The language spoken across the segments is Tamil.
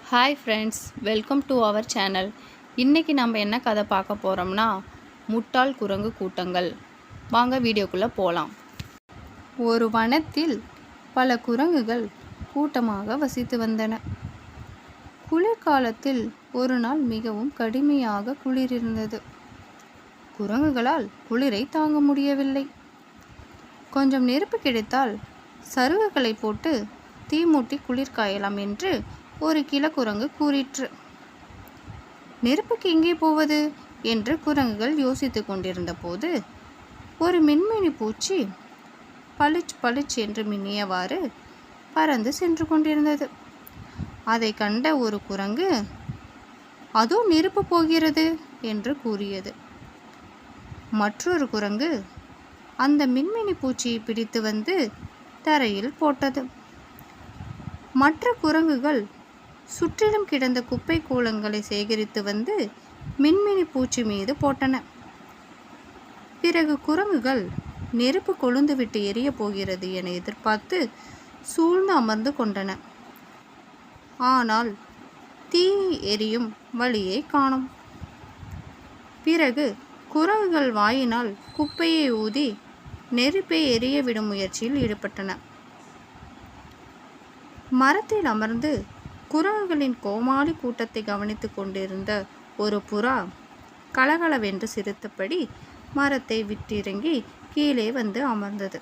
Hi friends, welcome to our channel. இன்றைக்கி நம்ம என்ன கதை பார்க்க போகிறோம்னா, முட்டாள் குரங்கு கூட்டங்கள். வாங்க வீடியோக்குள்ளே போகலாம். ஒரு வனத்தில் பல குரங்குகள் கூட்டமாக வசித்து வந்தன. குளிர்காலத்தில் ஒரு நாள் மிகவும் கடுமையாக குளிர் இருந்தது. குரங்குகளால் குளிரை தாங்க முடியவில்லை. கொஞ்சம் நெருப்பு கிடைத்தால் சருகுகளை போட்டு தீ மூட்டி குளிர் காயலாம் என்று ஒரு கிளக்குரங்கு கூறிற்று. நெருப்புக்கு எங்கே போவது என்று குரங்குகள் யோசித்து கொண்டிருந்த போது ஒரு மின்மினி பூச்சி பளிச் பளிச் என்று மின்னியவாறு பறந்து சென்று கொண்டிருந்தது. அதை கண்ட ஒரு குரங்கு, அதோ நெருப்பு போகிறது என்று கூறியது. மற்றொரு குரங்கு அந்த மின்மினி பூச்சியை பிடித்து வந்து தரையில் போட்டது. மற்ற குரங்குகள் சுற்றிலும் கிடந்த குப்பை கூளங்களை சேகரித்து வந்து மின்மினி பூச்சி மீது போட்டன. பிறகு குரங்குகள் நெருப்பு கொழுந்துவிட்டு எரிய போகிறது என எதிர்பார்த்து சூழ்ந்து அமர்ந்து கொண்டன. ஆனால் தீ எரியும் வழியை காணோம். பிறகு குரங்குகள் வாயினால் குப்பையை ஊதி நெருப்பை எரிய விடும் முயற்சியில் ஈடுபட்டன. மரத்தில் அமர்ந்து குரங்குகளின் கோமாளி கூட்டத்தை கவனித்து கொண்டிருந்த ஒரு புறா கலகலவென்று சிரித்தபடி மரத்தை விட்டிறங்கி கீழே வந்து அமர்ந்தது.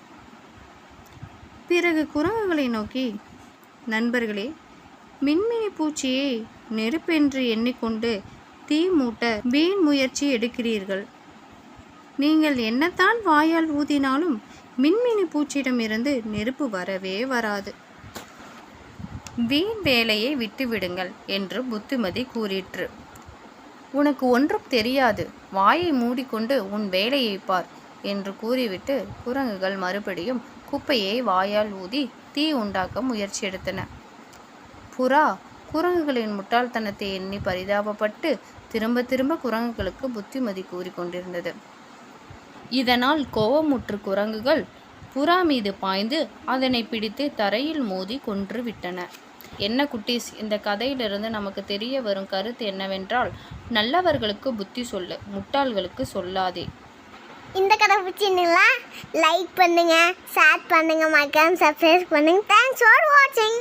பிறகு குரங்குகளை நோக்கி, நண்பர்களே, மின்மினி பூச்சியை நெருப்பென்று எண்ணிக்கொண்டு தீ மூட்ட வீண் முயற்சி எடுக்கிறீர்கள். நீங்கள் என்னத்தான் வாயால் ஊதினாலும் மின்மினி பூச்சியிடமிருந்து நெருப்பு வரவே வராது. வீண் வேலையை விட்டுவிடுங்கள் என்று புத்திமதி கூறிற்று. உனக்கு ஒன்றும் தெரியாது, வாயை மூடிக்கொண்டு உன் வேலையை பார் என்று கூறிவிட்டு குரங்குகள் மறுபடியும் குப்பையை வாயால் ஊதி தீ உண்டாக்க முயற்சி எடுத்தன. புறா குரங்குகளின் முட்டாள்தனத்தை எண்ணி பரிதாபப்பட்டு திரும்ப திரும்ப குரங்குகளுக்கு புத்திமதி கூறி கொண்டிருந்தது. இதனால் கோபமுற்று குரங்குகள் புறா மீது பாய்ந்து அதனை பிடித்து தரையில் மோதி கொன்று விட்டன. என்ன குட்டீஸ், இந்த கதையிலிருந்து நமக்கு தெரிய வரும் கருத்து என்னவென்றால், நல்லவர்களுக்கு புத்தி சொல்லு, முட்டாள்களுக்கு சொல்லாதே. இந்த கதை பிடிச்சிருந்தீங்களா? லைக் பண்ணுங்க, ஷேர் பண்ணுங்க, மறக்காம சப்ஸ்கிரைப் பண்ணுங்க. தேங்க்ஸ் ஃபார் வாட்சிங்.